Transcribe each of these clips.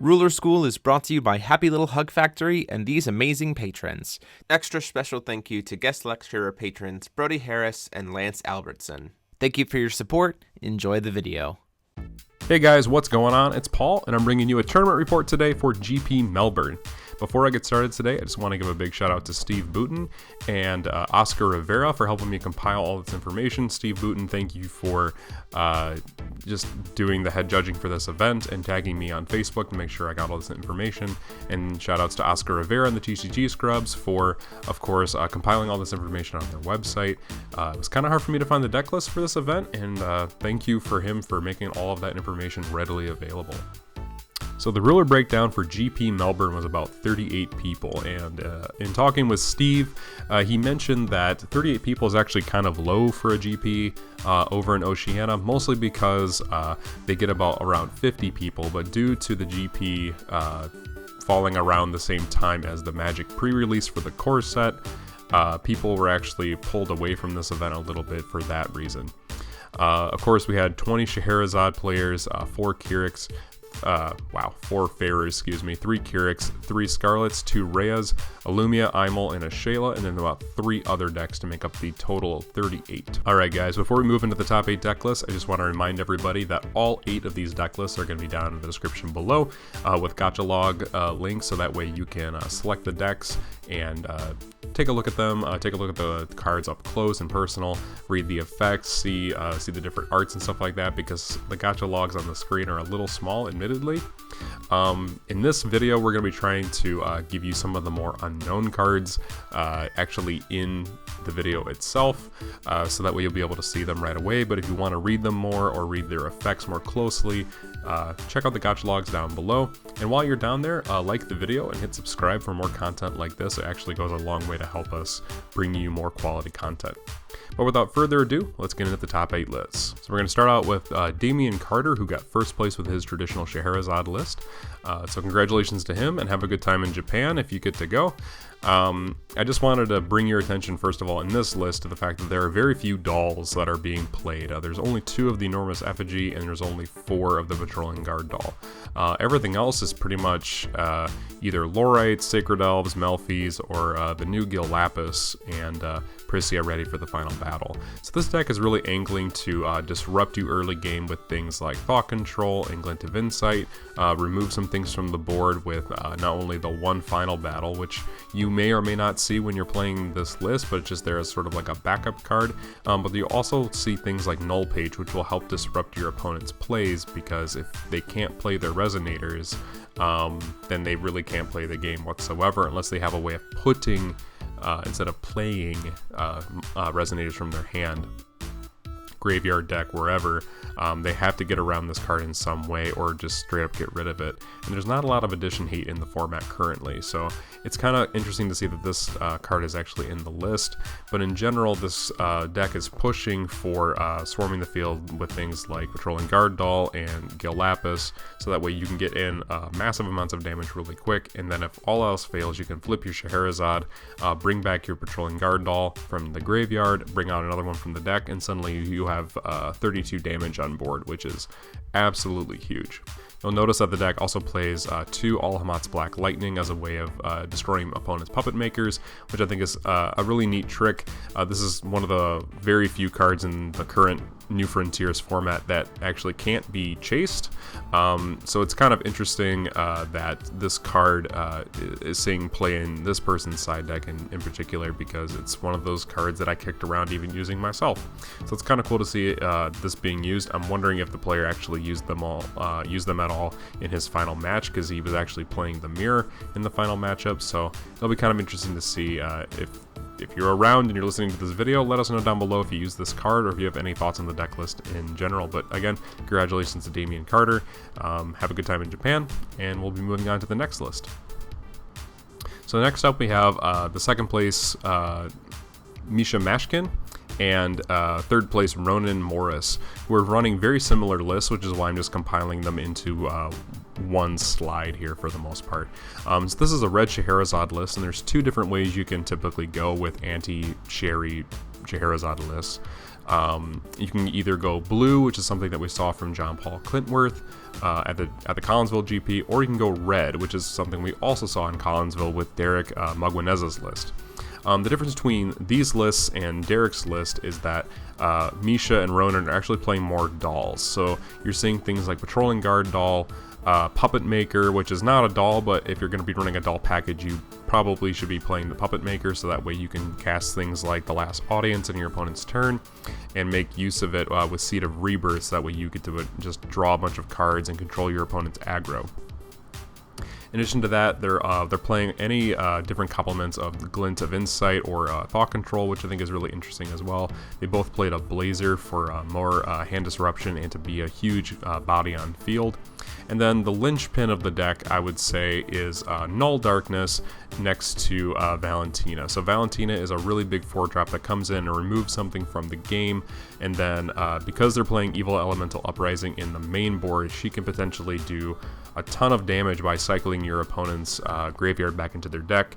Ruler School is brought to you by Happy Little Hug Factory and these amazing patrons. Extra special thank you to guest lecturer patrons Brody Harris and Lance Albertson. Thank you for your support. Enjoy the video. Hey guys, what's going on? It's Paul, and I'm bringing you a tournament report today for GP Melbourne. Before I get started today, I just want to give a big shout out to Steve Booten and Oscar Rivera for helping me compile all this information. Steve Booten, thank you for just doing the head judging for this event and tagging me on Facebook to make sure I got all this information. And shout outs to Oscar Rivera and the TCG Scrubs for, of course, compiling all this information on their website. It was kind of hard for me to find the deck list for this event, and thank you for him for making all of that information readily available. So the ruler breakdown for GP Melbourne was about 38 people, and in talking with Steve, he mentioned that 38 people is actually kind of low for a GP over in Oceania, mostly because they get about around 50 people, but due to the GP falling around the same time as the Magic pre-release for the core set, people were actually pulled away from this event a little bit for that reason. Of course, we had 20 Scheherazade players, 4 Kiriks, 4 Farers, 3 Kiriks, 3 Scarlets, 2 Reyes, a Lumia, Imal, and a Shayla, and then about 3 other decks to make up the total of 38. Alright guys, before we move into the top 8 deck lists, I just want to remind everybody that all 8 of these deck lists are going to be down in the description below with gacha log links, so that way you can select the decks and take a look at them, take a look at the cards up close and personal, read the effects, see the different arts and stuff like that, because the gacha logs on the screen are a little small, admittedly. In this video, we're going to be trying to give you some of the more unknown cards actually in the video itself, so that way you'll be able to see them right away. But if you want to read them more or read their effects more closely, check out the gacha logs down below. And while you're down there, like the video and hit subscribe for more content like this. It actually goes a long way to help us bring you more quality content. But without further ado, let's get into the top 8 lists. So we're going to start out with Damian Carter, who got first place with his traditional Scheherazade list. So congratulations to him, and have a good time in Japan if you get to go. I just wanted to bring your attention, first of all, in this list to the fact that there are very few dolls that are being played. There's only 2 of the Enormous Effigy, and there's only 4 of the Patrolling Guard doll. Everything else is pretty much either Lorites, Sacred Elves, Melfies, or the new Gil Lapis and Priscia ready for the final battle. So this deck is really angling to disrupt you early game with things like Thought Control and Glint of Insight, remove some things from the board with not only the one final battle, which you may or may not see when you're playing this list, but it's just there as sort of like a backup card. But you also see things like Null Page, which will help disrupt your opponent's plays, because if they can't play their Resonators, then they really can't play the game whatsoever, unless they have a way of putting, instead of playing Resonators from their hand, graveyard, deck, wherever, they have to get around this card in some way or just straight up get rid of it. And there's not a lot of addition hate in the format currently, so it's kind of interesting to see that this card is actually in the list. But in general, this deck is pushing for swarming the field with things like Patrolling Guard doll and Gil Lapis, so that way you can get in massive amounts of damage really quick, and then if all else fails, you can flip your Scheherazade, bring back your Patrolling Guard doll from the graveyard, bring out another one from the deck, and suddenly you have 32 damage on board, which is absolutely huge. You'll notice that the deck also plays 2 Alhamat's Black Lightning as a way of destroying opponent's puppet makers, which I think is a really neat trick. This is one of the very few cards in the current New Frontiers format that actually can't be chased. So it's kind of interesting that this card is seeing play in this person's side deck in particular, because it's one of those cards that I kicked around even using myself. So it's kind of cool to see this being used. I'm wondering if the player actually used them at all in his final match, because he was actually playing the mirror in the final matchup. So it'll be kind of interesting to see if you're around and you're listening to this video, let us know down below if you use this card or if you have any thoughts on the deck list in general. But again, congratulations to Damian Carter. Have a good time in Japan, and we'll be moving on to the next list. So next up we have the second place Misha Mashkin and third place Ronan Morris, who are running very similar lists, which is why I'm just compiling them into one slide here for the most part. So this is a red Scheherazade list, and there's 2 different ways you can typically go with anti-Sherry Scheherazade lists. You can either go blue, which is something that we saw from John Paul Klintworth at the Collinsville GP, or you can go red, which is something we also saw in Collinsville with Derek Maguineza's list. The difference between these lists and Derek's list is that Misha and Ronan are actually playing more dolls. So you're seeing things like Patrolling Guard doll, Puppet Maker, which is not a doll, but if you're going to be running a doll package, you probably should be playing the Puppet Maker, so that way you can cast things like the Last Audience in your opponent's turn and make use of it with Seed of Rebirth, so that way you get to just draw a bunch of cards and control your opponent's aggro. In addition to that, they're playing any different complements of Glint of Insight or Thought Control, which I think is really interesting as well. They both played a Blazer for more hand disruption and to be a huge body on field. And then the linchpin of the deck, I would say, is Null Darkness next to Valentina. So Valentina is a really big 4-drop that comes in and removes something from the game, and then because they're playing Evil Elemental Uprising in the main board, she can potentially do a ton of damage by cycling your opponent's graveyard back into their deck,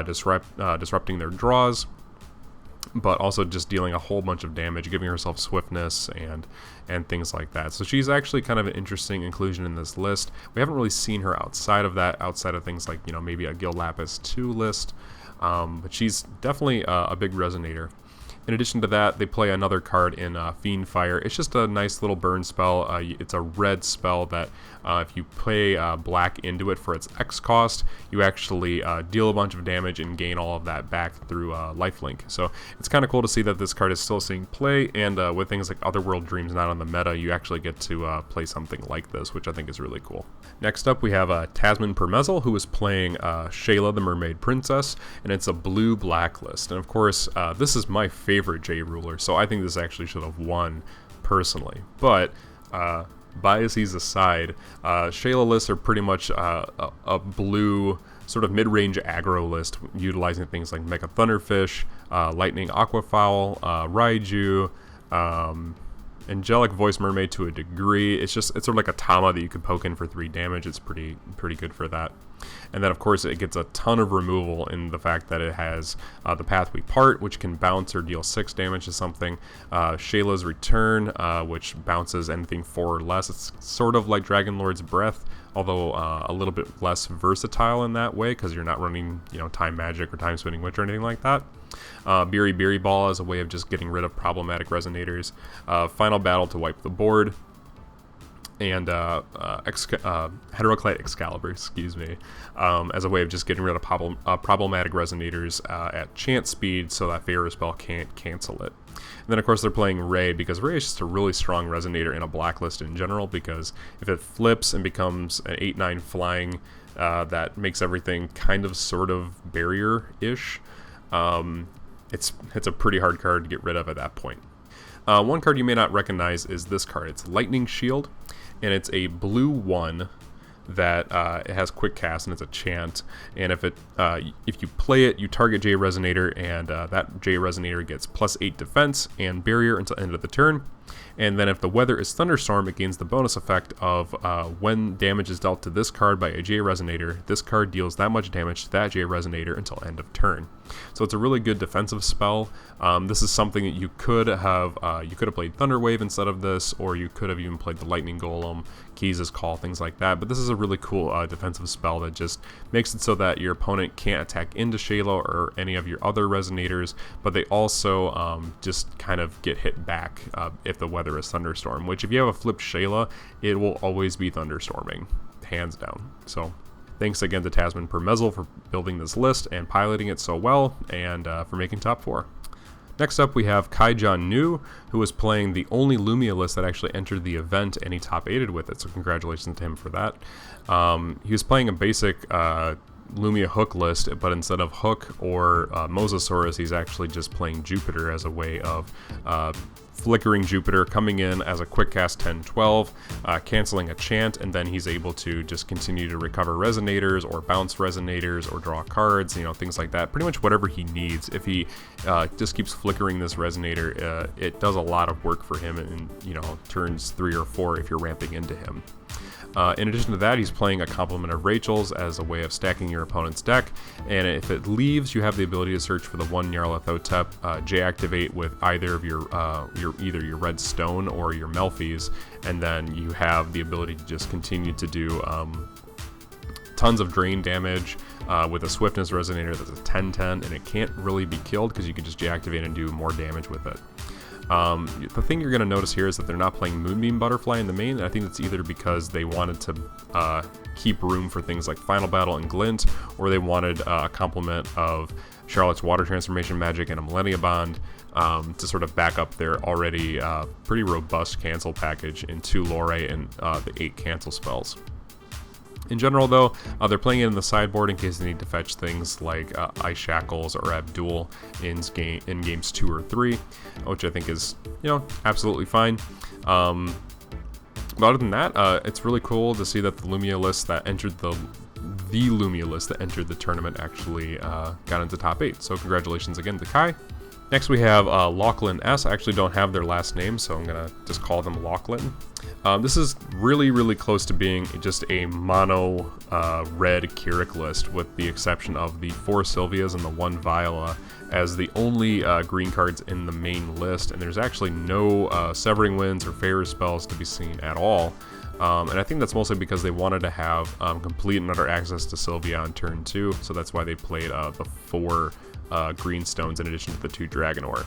disrupting their draws, but also just dealing a whole bunch of damage, giving herself swiftness and things like that. So she's actually kind of an interesting inclusion in this list. We haven't really seen her outside of that, outside of things like, maybe a Gil Lapis 2 list, but she's definitely a big resonator. In addition to that, they play another card in Fiend Fire. It's just a nice little burn spell. It's a red spell that if you play black into it for its X cost, you actually deal a bunch of damage and gain all of that back through lifelink. So it's kind of cool to see that this card is still seeing play, and with things like Otherworld Dreams not on the meta, you actually get to play something like this, which I think is really cool. Next up, we have Tasman Permezel, who is playing Shayla, the Mermaid Princess, and it's a blue-black list. And of course, this is my favorite J ruler, so I think this actually should have won personally. But biases aside, Shayla lists are pretty much a blue sort of mid-range aggro list, utilizing things like Mega Thunderfish, Lightning Aquafowl, Raiju, Angelic Voice Mermaid to a degree. It's sort of like a Tama that you could poke in for 3 damage. It's pretty good for that. And then, of course, it gets a ton of removal in the fact that it has the Path We Part, which can bounce or deal 6 damage to something. Shayla's Return, which bounces anything 4 or less. It's sort of like Dragon Lord's Breath, although a little bit less versatile in that way, because you're not running, Time Magic or Time Spinning Witch or anything like that. Biri Biri Ball as a way of just getting rid of problematic resonators. Final Battle to wipe the board. And Heteroclite Excalibur, as a way of just getting rid of problematic resonators at chance speed, so that Favor Spell can't cancel it. And then, of course, they're playing Ray, because Ray is just a really strong resonator in a blacklist in general, because if it flips and becomes an 8/9 flying, that makes everything kind of sort of barrier-ish. It's a pretty hard card to get rid of at that point. One card you may not recognize is this card. It's Lightning Shield, and it's a blue 1 that it has quick cast, and it's a chant. And if you play it, you target J Resonator, and that J Resonator gets +8 defense and barrier until end of the turn. And then if the weather is Thunderstorm, it gains the bonus effect of when damage is dealt to this card by a J Resonator, this card deals that much damage to that J Resonator until end of turn. So it's a really good defensive spell. This is something that you could have played Thunderwave instead of this, or you could have even played the Lightning Golem, Keys' Call, things like that. But this is a really cool defensive spell that just makes it so that your opponent can't attack into Shayla or any of your other Resonators, but they also just kind of get hit back if the weather is Thunderstorm, which if you have a flipped Shayla, it will always be Thunderstorming, hands down. So thanks again to Tasman Permezel for building this list and piloting it so well, and for making top 4. Next up, we have Kaijan Nu, who was playing the only Lumia list that actually entered the event, and he top 8'd with it, so congratulations to him for that. He was playing a basic Lumia Hook list, but instead of Hook or Mosasaurus, he's actually just playing Jupiter as a way of flickering Jupiter, coming in as a quick cast 10-12, canceling a chant, and then he's able to just continue to recover resonators or bounce resonators or draw cards, things like that. Pretty much whatever he needs. If he just keeps flickering this resonator, it does a lot of work for him in turns 3 or 4 if you're ramping into him. In addition to that, he's playing a complement of Rachel's as a way of stacking your opponent's deck, and if it leaves, you have the ability to search for the 1 Yarlith Otep, J-activate with either of your either your red stone or your Melfi's, and then you have the ability to just continue to do tons of drain damage with a Swiftness Resonator that's a 10-10, and it can't really be killed because you can just J-activate and do more damage with it. The thing you're going to notice here is that they're not playing Moonbeam Butterfly in the main, and I think that's either because they wanted to keep room for things like Final Battle and Glint, or they wanted a complement of Charlotte's Water Transformation Magic and a Millennia Bond to sort of back up their already pretty robust cancel package in 2 Lore and the 8 cancel spells. In general, though, they're playing it in the sideboard in case they need to fetch things like Ice Shackles or Abdul in games 2 or 3, which I think is, absolutely fine. But other than that, it's really cool to see that the Lumia list that entered the Lumia list that entered the tournament actually got into top 8. So congratulations again to Kai. Next we have Lachlan S. I actually don't have their last name, so I'm going to just call them Lachlan. This is really, really close to being just a mono red Kirik list, with the exception of the 4 Sylvias and the 1 Viola as the only green cards in the main list, and there's actually no Severing Winds or Faerie spells to be seen at all. And I think that's mostly because they wanted to have complete and utter access to Sylvia on turn 2, so that's why they played the 4 green stones in addition to the 2 Dragonor.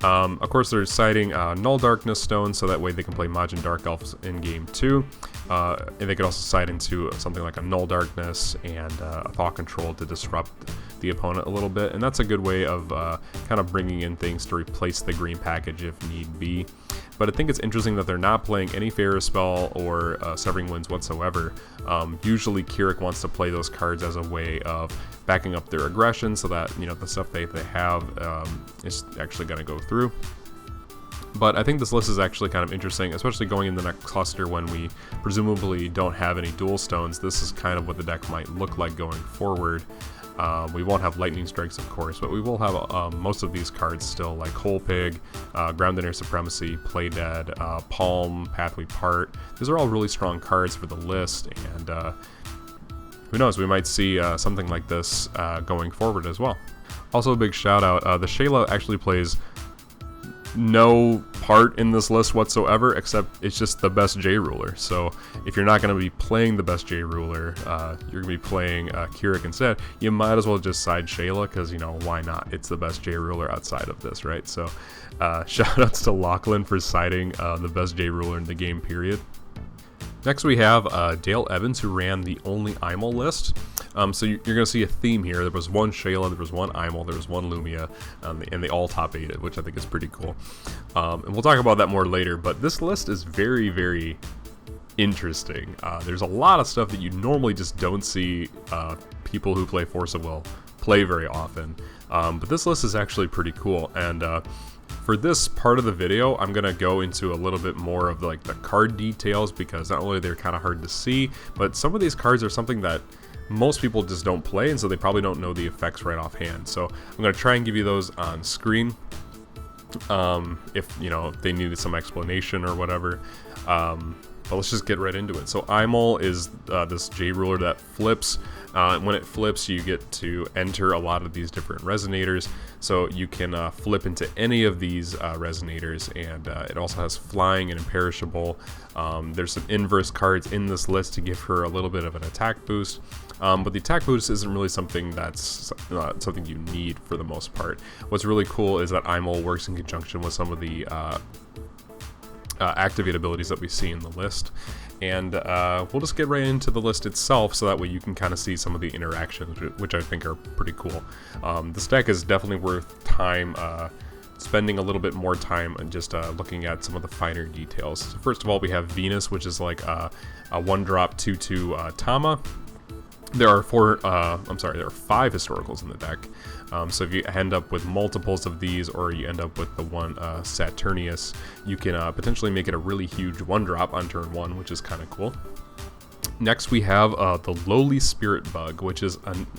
Of course, they're siding Null Darkness stones, so that way they can play Majin Dark Elves in game 2. And they could also side into something like a Null Darkness and a Thought Control to disrupt the opponent a little bit. And that's a good way of kind of bringing in things to replace the green package if need be. But I think it's interesting that they're not playing any Faerie spell or Severing Winds whatsoever. Usually Kirik wants to play those cards as a way of backing up their aggression so that, the stuff they have is actually going to go through. But I think this list is actually kind of interesting, especially going in the next cluster when we presumably don't have any dual stones. This is kind of what the deck might look like going forward. We won't have Lightning Strikes, of course, but we will have most of these cards still, like Whole Pig, Ground and Air Supremacy, Play Dead, Palm, Pathway Part. These are all really strong cards for the list, and who knows, we might see something like this going forward as well. Also, a big shout out, the Shayla actually plays no part in this list whatsoever, except it's just the best J-Ruler. So if you're not going to be playing the best J-Ruler, you're going to be playing Kirik instead, you might as well just side Shayla, because, why not? It's the best J-Ruler outside of this, right? So shout outs to Lachlan for siding the best J-Ruler in the game, period. Next we have Dale Evans, who ran the only Imal list. So you're going to see a theme here. There was 1 Shayla, there was 1 Imal, there was 1 Lumia, and they all top 8'd, which I think is pretty cool. And we'll talk about that more later, but this list is very, very interesting. There's a lot of stuff that you normally just don't see people who play Force of Will play very often. But this list is actually pretty cool, and for this part of the video, I'm going to go into a little bit more of the card details, because not only they're kind of hard to see, but some of these cards are something that most people just don't play, and so they probably don't know the effects right offhand. So I'm going to try and give you those on screen if they needed some explanation or whatever. But let's just get right into it. So Imal is this J-Ruler that flips. When it flips, you get to enter a lot of these different resonators. So you can flip into any of these resonators, and it also has flying and imperishable. There's some inverse cards in this list to give her a little bit of an attack boost. But the attack boost isn't really something that's something you need for the most part. What's really cool is that Imal works in conjunction with some of the activate abilities that we see in the list, and we'll just get right into the list itself, so that way you can kind of see some of the interactions, which I think are pretty cool. This deck is definitely worth time spending a little bit more time on just looking at some of the finer details. So first of all, we have Venus, which is like a 1-drop 2/2 Tama. There are 5 historicals in the deck. So if you end up with multiples of these, or you end up with the one Saturnius, you can potentially make it a really huge 1-drop on turn 1, which is kind of cool. Next we have the Lowly Spirit Bug, which is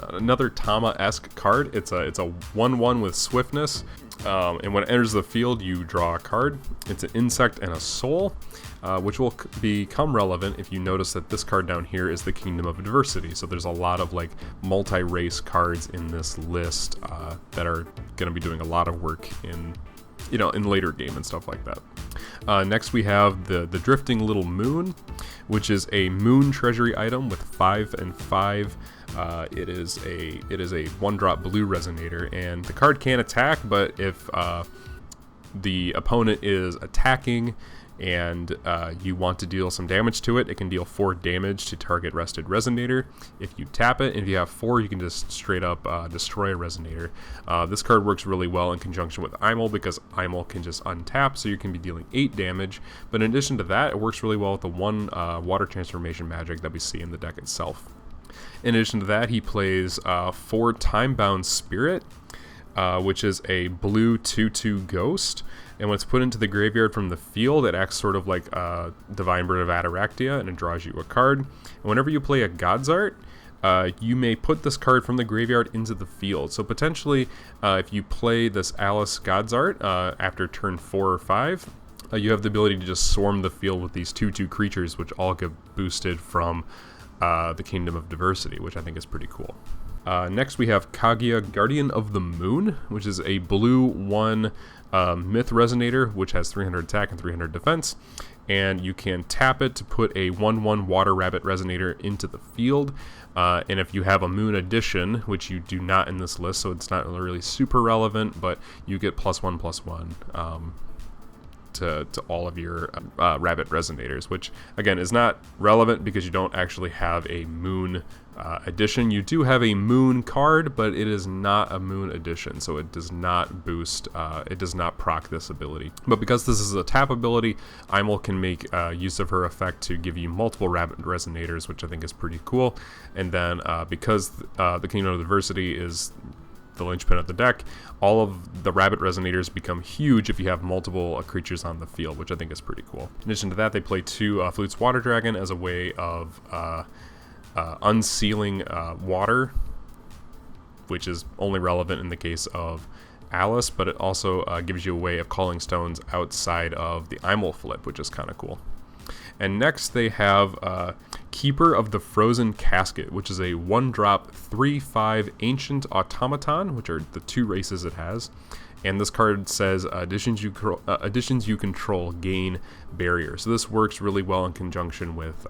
another Tama-esque card. It's a 1/1 with swiftness. And when it enters the field, you draw a card. It's an insect and a soul, which will become relevant if you notice that this card down here is the Kingdom of Adversity. So there's a lot of like multi-race cards in this list that are going to be doing a lot of work in later game and stuff like that. Next we have the Drifting Little Moon, which is a moon treasury item with 5 and 5. It is a 1-drop blue resonator, and the card can attack, but if the opponent is attacking and you want to deal some damage to it, it can deal 4 damage to target rested resonator. If you tap it, and if you have 4, you can just straight up destroy a resonator. This card works really well in conjunction with Imal, because Imal can just untap, so you can be dealing 8 damage. But in addition to that, it works really well with the 1 water transformation magic that we see in the deck itself. In addition to that, he plays 4 Time-Bound Spirit, which is a blue 2/2 ghost. And when it's put into the graveyard from the field, it acts sort of like Divine Bird of Ataraxia, and it draws you a card. And whenever you play a God's Art, you may put this card from the graveyard into the field. So potentially, if you play this Alice God's Art after turn 4 or 5, you have the ability to just swarm the field with these 2/2 creatures, which all get boosted from the Kingdom of Diversity, which I think is pretty cool. Next we have Kaguya, Guardian of the Moon, which is a blue 1 Myth Resonator, which has 300 attack and 300 defense, and you can tap it to put a 1/1 Water Rabbit Resonator into the field. And if you have a Moon Edition, which you do not in this list, so it's not really super relevant, but you get +1/+1 to all of your Rabbit Resonators, which again is not relevant because you don't actually have a Moon edition. You do have a Moon card, but it is not a Moon edition, so it does not boost, it does not proc this ability. But because this is a tap ability, Imal can make use of her effect to give you multiple Rabbit Resonators, which I think is pretty cool. And then because the Kingdom of Diversity is the linchpin of the deck, all of the Rabbit Resonators become huge if you have multiple creatures on the field, which I think is pretty cool. In addition to that, they play 2 Flute's Water Dragon as a way of unsealing water, which is only relevant in the case of Alice, but it also gives you a way of calling stones outside of the Imal flip, which is kind of cool. And next they have Keeper of the Frozen Casket, which is a 1-drop 3/5 Ancient Automaton, which are the 2 races it has. And this card says additions you control gain barrier. So this works really well in conjunction with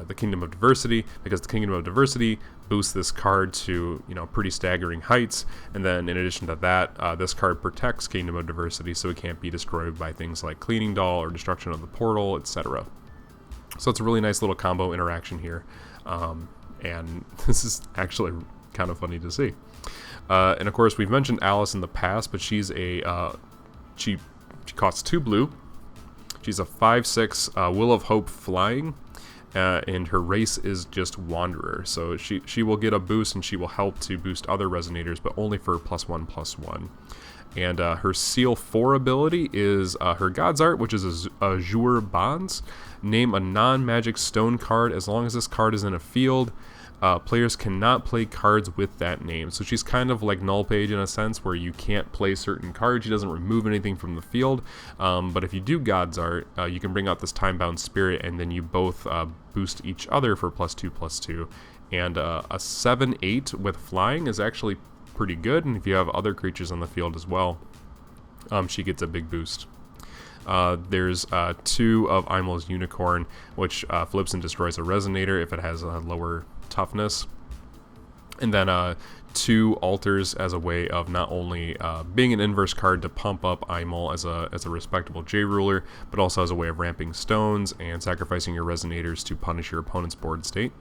the Kingdom of Diversity, because the Kingdom of Diversity boosts this card to pretty staggering heights. And then in addition to that, this card protects Kingdom of Diversity, so it can't be destroyed by things like Cleaning Doll or Destruction of the Portal, etc. So it's a really nice little combo interaction here, and this is actually kind of funny to see. And of course, we've mentioned Alice in the past, but she's she costs 2 blue. She's a 5/6 Will of Hope flying. And her race is just Wanderer, so she will get a boost, and she will help to boost other Resonators, but only for +1/+1. And her Seal 4 ability is her God's Art, which is Azure Bonds. Name a non-magic stone card. As long as this card is in a field, players cannot play cards with that name. So she's kind of like Null Page in a sense, where you can't play certain cards. She doesn't remove anything from the field. But if you do God's Art, you can bring out this Time-Bound Spirit, and then you both boost each other for +2/+2. And a 7/8 with flying is actually pretty good. And if you have other creatures on the field as well, she gets a big boost. There's 2 of Imal's Unicorn, which flips and destroys a Resonator if it has a lower toughness. And then 2 Altars as a way of not only being an inverse card to pump up Imal as a respectable J-Ruler, but also as a way of ramping stones and sacrificing your Resonators to punish your opponent's board state.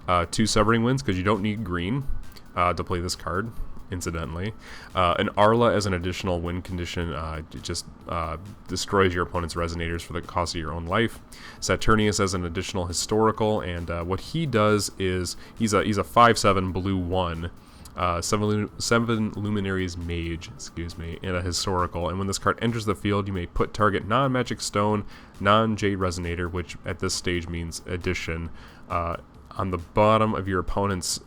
2 Severing Winds, because you don't need green to play this card, incidentally. An Arla as an additional win condition, it just destroys your opponent's Resonators for the cost of your own life. Saturnius as an additional historical, and what he does is he's a 5/7 blue 1, 7 Luminaries Mage, in a historical. And when this card enters the field, you may put target non-magic stone, non-Jade Resonator, which at this stage means addition, on the bottom of your opponent's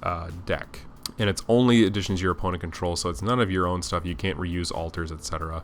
deck. and it's only additions your opponent controls, so it's none of your own stuff. You can't reuse altars, etc.,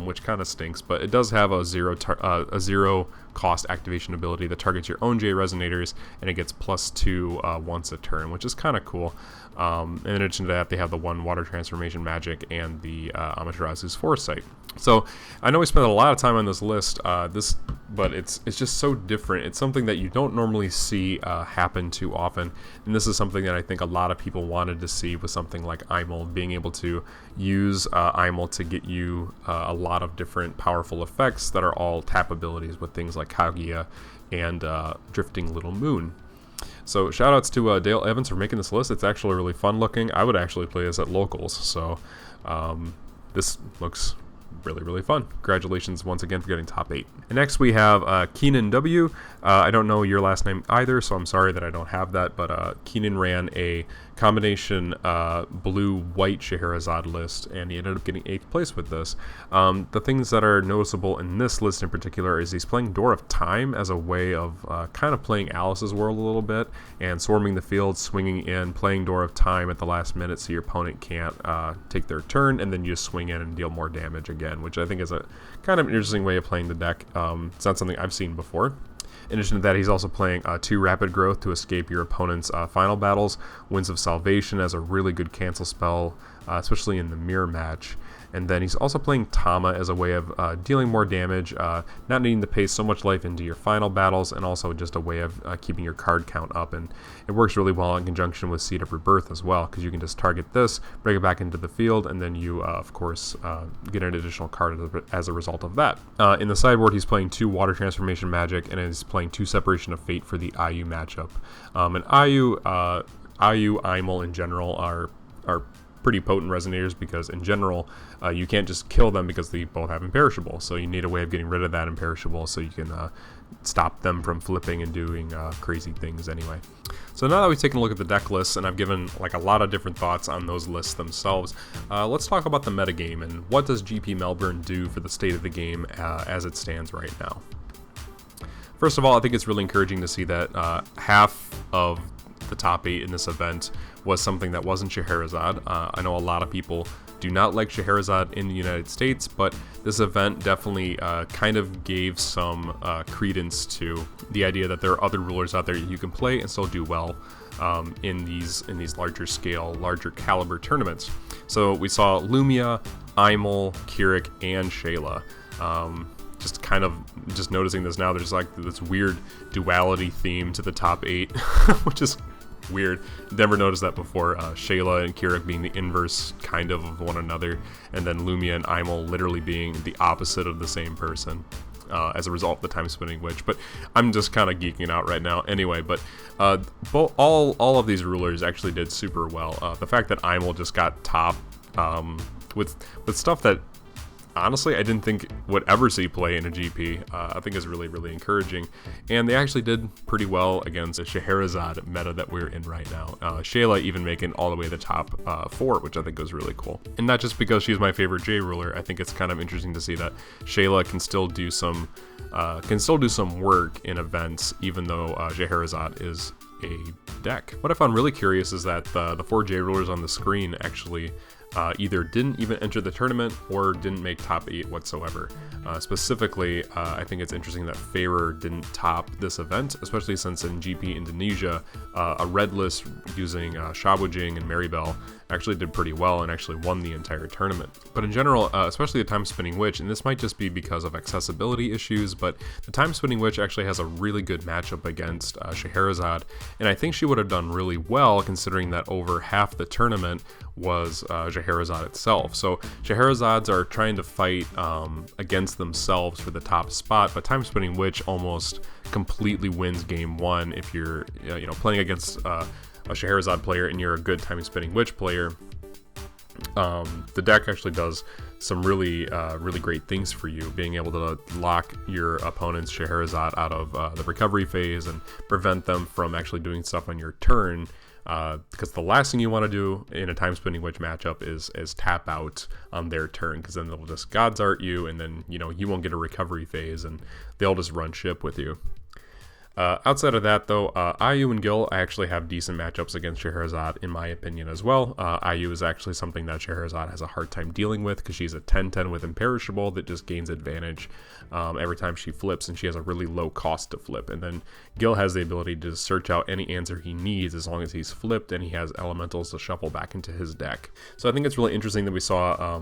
which kind of stinks. But it does have a zero cost activation ability that targets your own J resonators, and it gets +2 once a turn, which is kind of cool. In addition to that, they have the 1 water transformation magic and the Amaterasu's Foresight. So I know we spent a lot of time on this list, but it's just so different. It's something that you don't normally see happen too often, and this is something that I think a lot of people wanted to see with something like Imal, being able to use Imal to get you a lot of different powerful effects that are all tap abilities with things like Kaguya and Drifting Little Moon. So shoutouts to Dale Evans for making this list. It's actually really fun looking. I would actually play this at locals, so this looks really fun. Congratulations once again for getting top 8. And next we have Keenan W. I don't know your last name either, so I'm sorry that I don't have that, but Keenan ran a combination blue-white Scheherazade list, and he ended up getting 8th place with this. The things that are noticeable in this list in particular is he's playing Door of Time as a way of kind of playing Alice's World a little bit, and swarming the field, swinging in, playing Door of Time at the last minute so your opponent can't take their turn, and then you just swing in and deal more damage again, which I think is a kind of interesting way of playing the deck. It's not something I've seen before. In addition to that, he's also playing 2 Rapid Growth to escape your opponent's final battles, Winds of Salvation as a really good cancel spell, especially in the mirror match. And then he's also playing Tama as a way of dealing more damage, not needing to pay so much life into your final battles, and also just a way of keeping your card count up. And it works really well in conjunction with Seed of Rebirth as well, because you can just target this, bring it back into the field, and then you, of course, get an additional card as a result of that. In the sideboard, he's playing 2 Water Transformation Magic, and he's playing 2 Separation of Fate for the IU matchup. And IU, Imal in general are pretty potent resonators, because in general you can't just kill them because they both have imperishable, so you need a way of getting rid of that imperishable so you can stop them from flipping and doing crazy things anyway. So now that we've taken a look at the deck lists and I've given like a lot of different thoughts on those lists themselves, let's talk about the metagame and what does GP Melbourne do for the state of the game as it stands right now. First of all, I think it's really encouraging to see that half of the top 8 in this event was something that wasn't Scheherazade. I know a lot of people do not like Scheherazade in the United States, but this event definitely kind of gave some credence to the idea that there are other rulers out there you can play and still do well in these larger scale, larger caliber tournaments. So we saw Lumia, Imal, Kirik, and Shayla. Just noticing this now, there's like this weird duality theme to the top 8, which is weird. Never noticed that before. Shayla and Kirik being the inverse kind of one another, and then Lumia and Imal literally being the opposite of the same person as a result of the Time Spinning Witch. But I'm just kind of geeking out right now anyway. But all of these rulers actually did super well. The fact that Imal just got top with stuff that honestly I didn't think would ever see play in a GP, I think is really encouraging. And they actually did pretty well against a Scheherazade meta that we're in right now. Shayla even making all the way to the top 4, which I think was really cool. And not just because she's my favorite J ruler, I think it's kind of interesting to see that Shayla can still do some work in events, even though Scheherazade is a deck. What I found really curious is that the 4 J rulers on the screen actually either didn't even enter the tournament or didn't make top 8 whatsoever. Specifically, I think it's interesting that Fairer didn't top this event, especially since in GP Indonesia, a red list using Shabujing and Maribel actually did pretty well and actually won the entire tournament. But in general, especially the Time Spinning Witch, and this might just be because of accessibility issues, but the Time Spinning Witch actually has a really good matchup against Scheherazade, and I think she would have done really well considering that over half the tournament was Scheherazade itself. So Scheherazades are trying to fight against themselves for the top spot, but Time Spinning Witch almost completely wins game 1 if you're playing against a Scheherazade player and you're a good Time Spinning Witch player. The deck actually does some really great things for you, being able to lock your opponent's Scheherazade out of the recovery phase and prevent them from actually doing stuff on your turn. Because the last thing you want to do in a Time Spinning Witch matchup is tap out on their turn, because then they'll just God's Art you, and then you won't get a recovery phase, and they'll just run ship with you. Outside of that, though, IU and Gil actually have decent matchups against Scheherazade, in my opinion, as well. IU is actually something that Scheherazade has a hard time dealing with because she's a 10-10 with Imperishable that just gains advantage every time she flips, and she has a really low cost to flip. And then Gil has the ability to search out any answer he needs as long as he's flipped, and he has elementals to shuffle back into his deck. So I think it's really interesting that we saw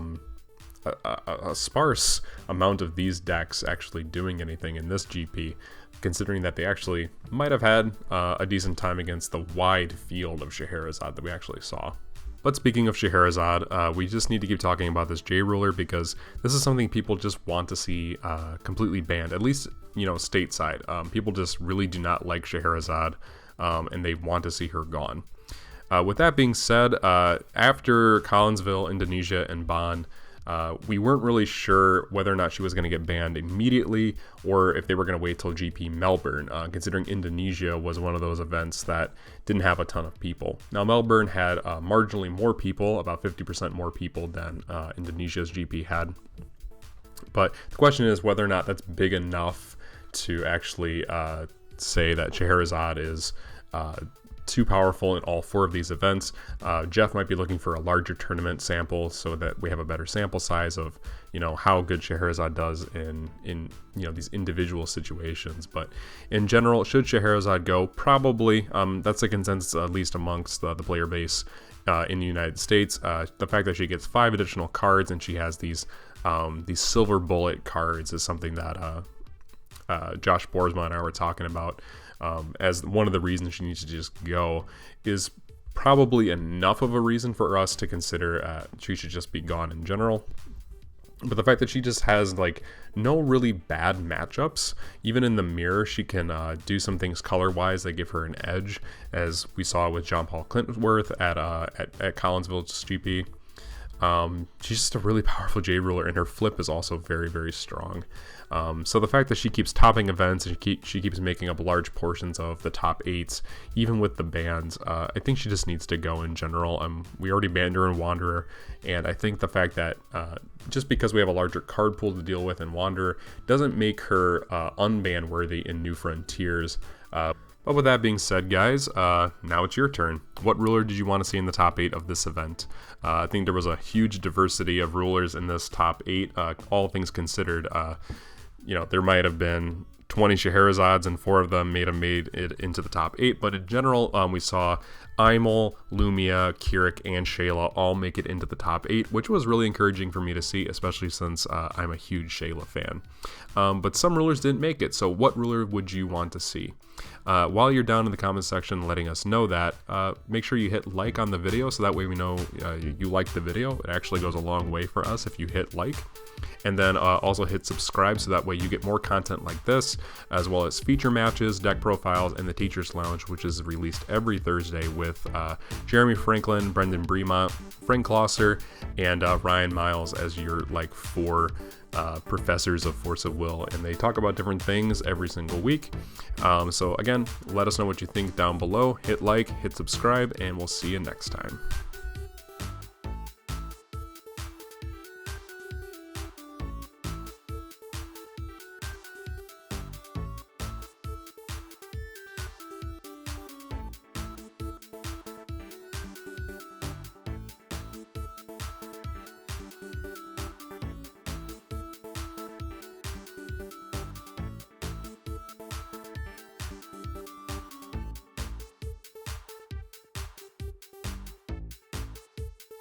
a sparse amount of these decks actually doing anything in this GP, considering that they actually might have had a decent time against the wide field of Scheherazade that we actually saw. But speaking of Scheherazade, we just need to keep talking about this J ruler because this is something people just want to see completely banned, at least, you know, stateside. People just really do not like Scheherazade, and they want to see her gone. With that being said, after Collinsville, Indonesia, and Bonn, we weren't really sure whether or not she was going to get banned immediately or if they were going to wait till GP Melbourne, considering Indonesia was one of those events that didn't have a ton of people. Now, Melbourne had marginally more people, about 50% more people than Indonesia's GP had. But the question is whether or not that's big enough to actually say that Scheherazade is too powerful in all 4 of these events. Jeff might be looking for a larger tournament sample so that we have a better sample size of, you know, how good Scheherazade does in you know, these individual situations. But in general, should Scheherazade go? Probably. That's the consensus, at least amongst the player base in the United States. The fact that she gets 5 additional cards and she has these silver bullet cards is something that Josh Boersma and I were talking about as one of the reasons she needs to just go, is probably enough of a reason for us to consider she should just be gone in general. But the fact that she just has like no really bad matchups, even in the mirror, she can do some things color-wise that give her an edge, as we saw with John Paul Klintworth at Collinsville's GP. She's just a really powerful J ruler, and her flip is also very, very strong. So the fact that she keeps topping events and she keeps making up large portions of the top 8s, even with the bans, I think she just needs to go in general. We already banned her in Wanderer, and I think the fact that just because we have a larger card pool to deal with in Wanderer doesn't make her unban worthy in New Frontiers. But with that being said, guys, now it's your turn. What ruler did you want to see in the top 8 of this event? I think there was a huge diversity of rulers in this top 8, all things considered. You know, there might have been 20 Scheherazades and 4 of them made it into the top 8, but in general, we saw Imal, Lumia, Kirik, and Shayla all make it into the top 8, which was really encouraging for me to see, especially since I'm a huge Shayla fan. But some rulers didn't make it, so what ruler would you want to see? While you're down in the comments section letting us know that, make sure you hit like on the video so that way we know you like the video. It actually goes a long way for us if you hit like. And then also hit subscribe so that way you get more content like this, as well as feature matches, deck profiles, and the Teacher's Lounge, which is released every Thursday with Jeremy Franklin, Brandan Bremont, Frank Klosser, and Ryan Miles as your like 4 professors of Force of Will, and they talk about different things every single week. So again, let us know what you think down below. Hit like, hit subscribe, and we'll see you next time.